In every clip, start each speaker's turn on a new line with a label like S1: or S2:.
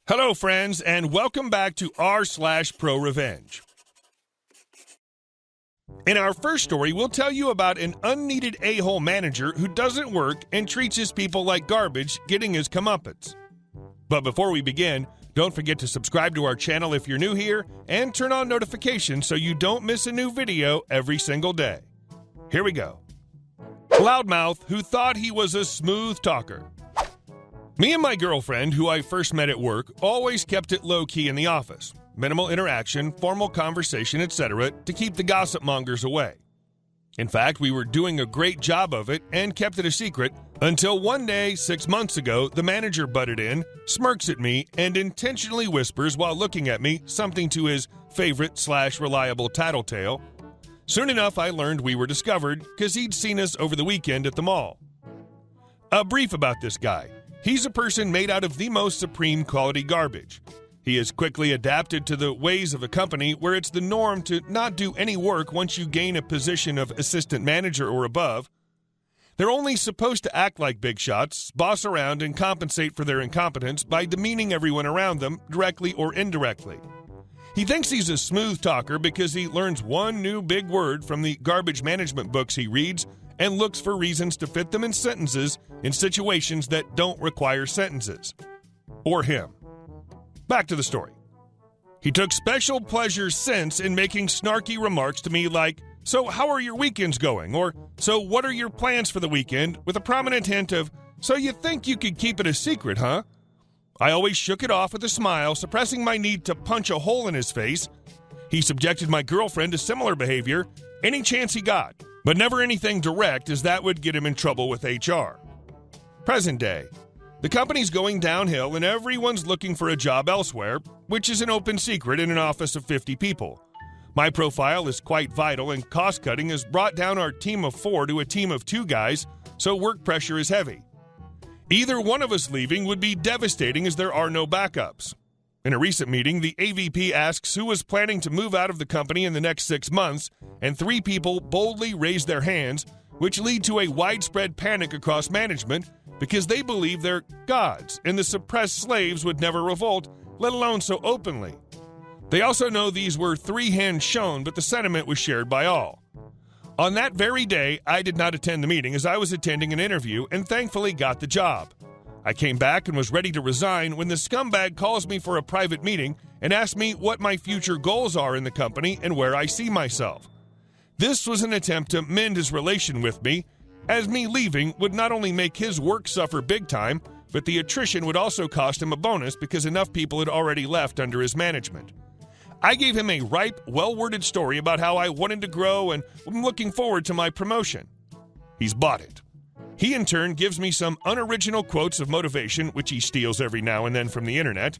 S1: Hello, friends, and welcome back to r/ProRevenge. In our first story, we'll tell you about an unneeded a-hole manager who doesn't work and treats his people like garbage, getting his comeuppance. But before we begin, don't forget to subscribe to our channel if you're new here and turn on notifications so you don't miss a new video every single day. Here we go. Loudmouth who thought he was a smooth talker. Me and my girlfriend, who I first met at work, always kept it low-key in the office. Minimal interaction, formal conversation, etc. to keep the gossip mongers away. In fact, we were doing a great job of it and kept it a secret until one day, 6 months ago, the manager butted in, smirks at me, and intentionally whispers while looking at me something to his favorite/reliable tattletale. Soon enough, I learned we were discovered because he'd seen us over the weekend at the mall. A brief about this guy. He's a person made out of the most supreme quality garbage. He has quickly adapted to the ways of a company where it's the norm to not do any work once you gain a position of assistant manager or above. They're only supposed to act like big shots, boss around, and compensate for their incompetence by demeaning everyone around them, directly or indirectly. He thinks he's a smooth talker because he learns one new big word from the garbage management books he reads and looks for reasons to fit them in sentences in situations that don't require sentences. Or him. Back to the story. He took special pleasure since in making snarky remarks to me like, "So how are your weekends going?" Or, "So what are your plans for the weekend?" with a prominent hint of, "So you think you could keep it a secret, huh?" I always shook it off with a smile, suppressing my need to punch a hole in his face. He subjected my girlfriend to similar behavior any chance he got, but never anything direct, as that would get him in trouble with HR. Present day. The company's going downhill and everyone's looking for a job elsewhere, which is an open secret in an office of 50 people. My profile is quite vital, and cost-cutting has brought down our team of 4 to a team of 2 guys, so work pressure is heavy. Either one of us leaving would be devastating as there are no backups. In a recent meeting, the AVP asks who is planning to move out of the company in the next 6 months, and 3 people boldly raise their hands, which lead to a widespread panic across management because they believe they're gods and the suppressed slaves would never revolt, let alone so openly. They also know these were 3 hands shown, but the sentiment was shared by all. On that very day, I did not attend the meeting as I was attending an interview and thankfully got the job. I came back and was ready to resign when the scumbag calls me for a private meeting and asks me what my future goals are in the company and where I see myself. This was an attempt to mend his relation with me, as me leaving would not only make his work suffer big time, but the attrition would also cost him a bonus because enough people had already left under his management. I gave him a ripe, well-worded story about how I wanted to grow and I'm looking forward to my promotion. He's bought it. He in turn gives me some unoriginal quotes of motivation, which he steals every now and then from the internet.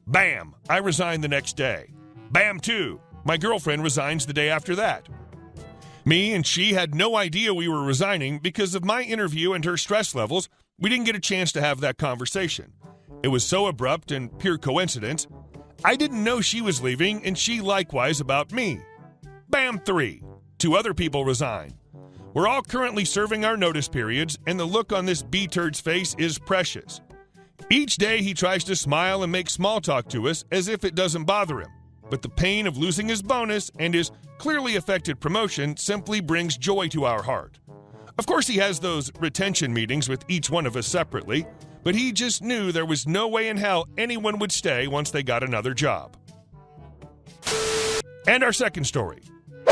S1: Bam! I resign the next day. Bam, too! My girlfriend resigns the day after that. Me and she had no idea we were resigning because of my interview and her stress levels. We didn't get a chance to have that conversation. It was so abrupt and pure coincidence. I didn't know she was leaving, and she likewise about me. Bam, 3. 2 other people resign. We're all currently serving our notice periods, and the look on this B-turd's face is precious. Each day he tries to smile and make small talk to us as if it doesn't bother him. But the pain of losing his bonus and his clearly affected promotion simply brings joy to our heart. Of course, he has those retention meetings with each one of us separately, but he just knew there was no way in hell anyone would stay once they got another job. And our second story.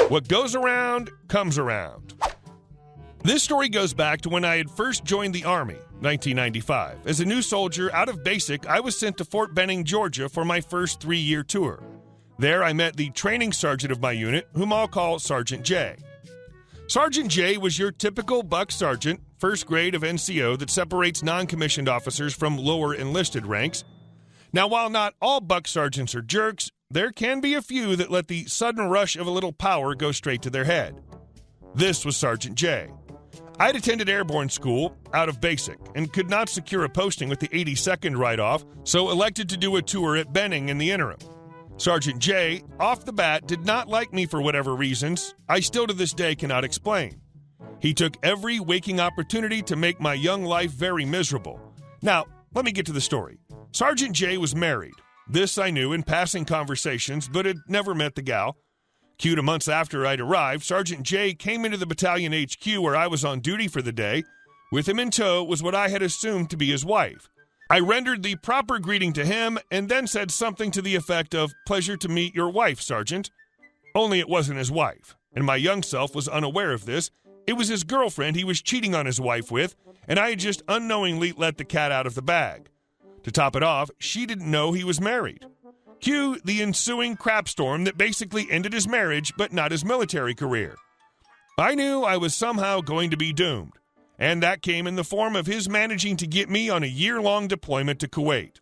S1: What goes around, comes around. This story goes back to when I had first joined the Army, 1995. As a new soldier out of basic, I was sent to Fort Benning, Georgia for my first 3-year tour. There, I met the training sergeant of my unit, whom I'll call Sergeant J. Sergeant J was your typical buck sergeant, first grade of NCO that separates non-commissioned officers from lower enlisted ranks. Now, while not all buck sergeants are jerks, there can be a few that let the sudden rush of a little power go straight to their head. This was Sergeant J. I'd attended airborne school out of basic and could not secure a posting with the 82nd write-off, so elected to do a tour at Benning in the interim. Sergeant J, off the bat, did not like me for whatever reasons I still to this day cannot explain. He took every waking opportunity to make my young life very miserable. Now, let me get to the story. Sergeant J was married. This I knew in passing conversations, but had never met the gal. Q to months after I'd arrived, Sergeant J came into the battalion HQ where I was on duty for the day. With him in tow was what I had assumed to be his wife. I rendered the proper greeting to him and then said something to the effect of, "Pleasure to meet your wife, Sergeant." Only it wasn't his wife, and my young self was unaware of this. It was his girlfriend he was cheating on his wife with, and I had just unknowingly let the cat out of the bag. To top it off, she didn't know he was married. Cue the ensuing crapstorm that basically ended his marriage, but not his military career. I knew I was somehow going to be doomed, and that came in the form of his managing to get me on a year-long deployment to Kuwait.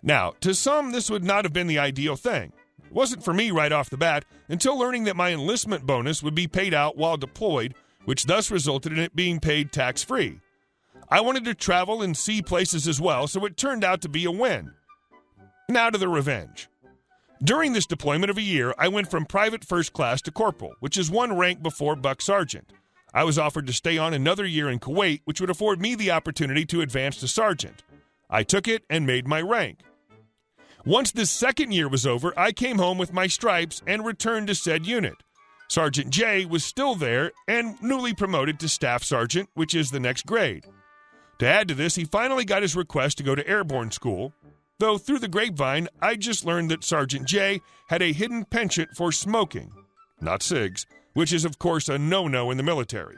S1: Now, to some, this would not have been the ideal thing. It wasn't for me right off the bat until learning that my enlistment bonus would be paid out while deployed, which thus resulted in it being paid tax-free. I wanted to travel and see places as well, so it turned out to be a win. Now to the revenge. During this deployment of a year, I went from private first class to corporal, which is one rank before buck sergeant. I was offered to stay on another year in Kuwait, which would afford me the opportunity to advance to sergeant. I took it and made my rank. Once this second year was over, I came home with my stripes and returned to said unit. Sergeant J was still there and newly promoted to staff sergeant, which is the next grade. To add to this, he finally got his request to go to airborne school, though through the grapevine, I just learned that Sergeant J had a hidden penchant for smoking, not cigs, which is of course a no-no in the military.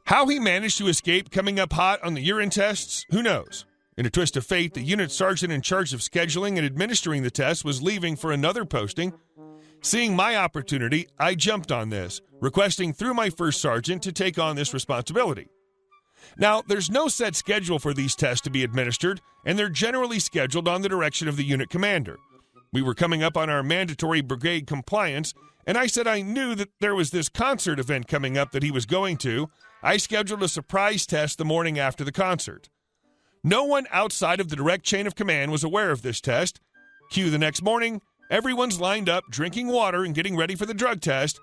S1: How he managed to escape coming up hot on the urine tests, who knows? In a twist of fate, the unit sergeant in charge of scheduling and administering the tests was leaving for another posting. Seeing my opportunity, I jumped on this, requesting through my first sergeant to take on this responsibility. Now, there's no set schedule for these tests to be administered, and they're generally scheduled on the direction of the unit commander. We were coming up on our mandatory brigade compliance, and I said I knew that there was this concert event coming up that he was going to. I scheduled a surprise test the morning after the concert. No one outside of the direct chain of command was aware of this test. Cue the next morning, everyone's lined up, drinking water and getting ready for the drug test.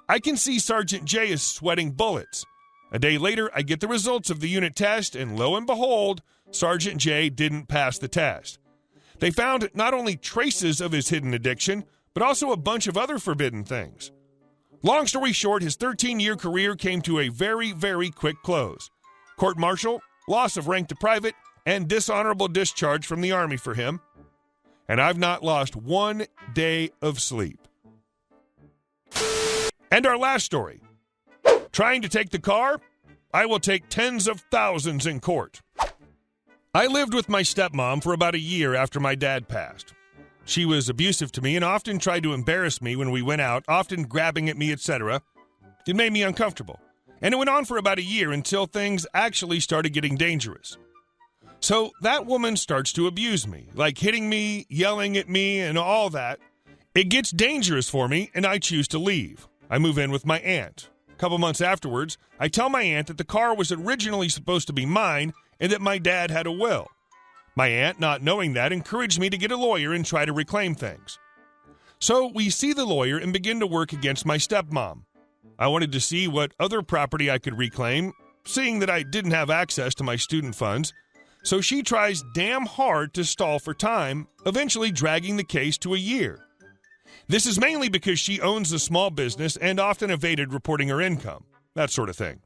S1: I can see Sergeant J is sweating bullets. A day later, I get the results of the unit test, and lo and behold, Sergeant J didn't pass the test. They found not only traces of his hidden addiction, but also a bunch of other forbidden things. Long story short, his 13-year career came to a very, very quick close. Court-martial, loss of rank to private, and dishonorable discharge from the Army for him. And I've not lost one day of sleep. And our last story. Trying to take the car? I will take tens of thousands in court. I lived with my stepmom for about a year after my dad passed. She was abusive to me and often tried to embarrass me when we went out, often grabbing at me, etc. It made me uncomfortable. And it went on for about a year until things actually started getting dangerous. So that woman starts to abuse me, like hitting me, yelling at me, and all that. It gets dangerous for me, and I choose to leave. I move in with my aunt. A couple months afterwards, I tell my aunt that the car was originally supposed to be mine and that my dad had a will. My aunt, not knowing that, encouraged me to get a lawyer and try to reclaim things. So we see the lawyer and begin to work against my stepmom. I wanted to see what other property I could reclaim, seeing that I didn't have access to my student funds. So she tries damn hard to stall for time, eventually dragging the case to a year. This is mainly because she owns a small business and often evaded reporting her income, that sort of thing.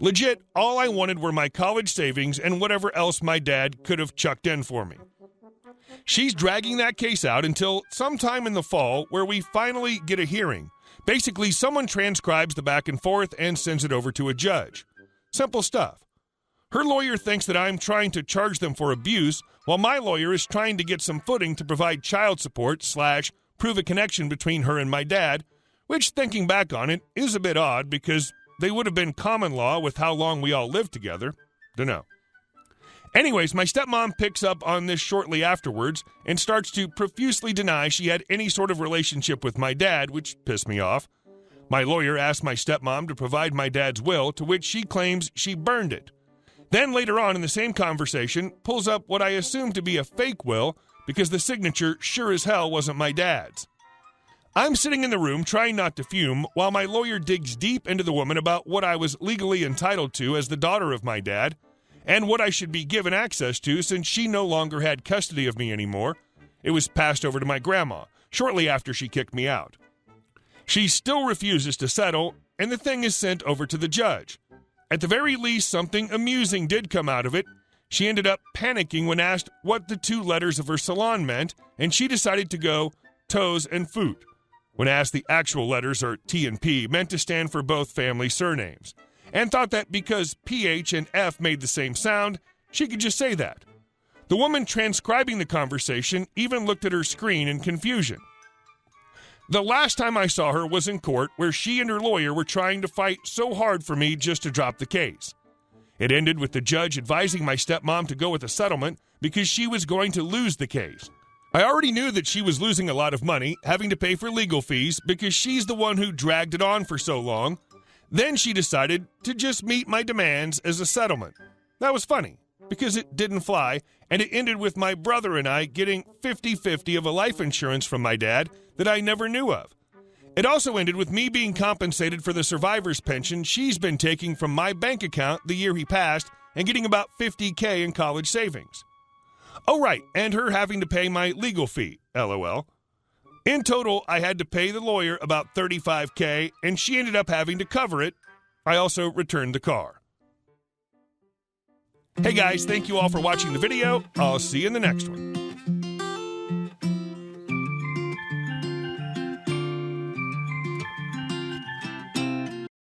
S1: Legit, all I wanted were my college savings and whatever else my dad could have chucked in for me. She's dragging that case out until sometime in the fall where we finally get a hearing. Basically, someone transcribes the back and forth and sends it over to a judge. Simple stuff. Her lawyer thinks that I'm trying to charge them for abuse, while my lawyer is trying to get some footing to provide child support / prove a connection between her and my dad, which, thinking back on it, is a bit odd because they would have been common law with how long we all lived together. Dunno. Anyways, my stepmom picks up on this shortly afterwards and starts to profusely deny she had any sort of relationship with my dad, which pissed me off. My lawyer asked my stepmom to provide my dad's will, to which she claims she burned it. Then later on in the same conversation, pulls up what I assume to be a fake will because the signature sure as hell wasn't my dad's. I'm sitting in the room trying not to fume while my lawyer digs deep into the woman about what I was legally entitled to as the daughter of my dad, and what I should be given access to since she no longer had custody of me anymore. It was passed over to my grandma shortly after she kicked me out. She still refuses to settle, and the thing is sent over to the judge. At the very least, something amusing did come out of it. She ended up panicking when asked what the 2 letters of her salon meant, and she decided to go toes and foot. When asked, the actual letters, or T and P, meant to stand for both family surnames, and thought that because PH and F made the same sound, she could just say that. The woman transcribing the conversation even looked at her screen in confusion. The last time I saw her was in court, where she and her lawyer were trying to fight so hard for me just to drop the case. It ended with the judge advising my stepmom to go with a settlement because she was going to lose the case. I already knew that she was losing a lot of money, having to pay for legal fees because she's the one who dragged it on for so long. Then she decided to just meet my demands as a settlement. That was funny because it didn't fly, and it ended with my brother and I getting 50-50 of a life insurance from my dad that I never knew of. It also ended with me being compensated for the survivor's pension she's been taking from my bank account the year he passed and getting about $50K in college savings. Oh, right, and her having to pay my legal fee, LOL. In total, I had to pay the lawyer about $35K, and she ended up having to cover it. I also returned the car. Hey guys, thank you all for watching the video. I'll see you in the next one.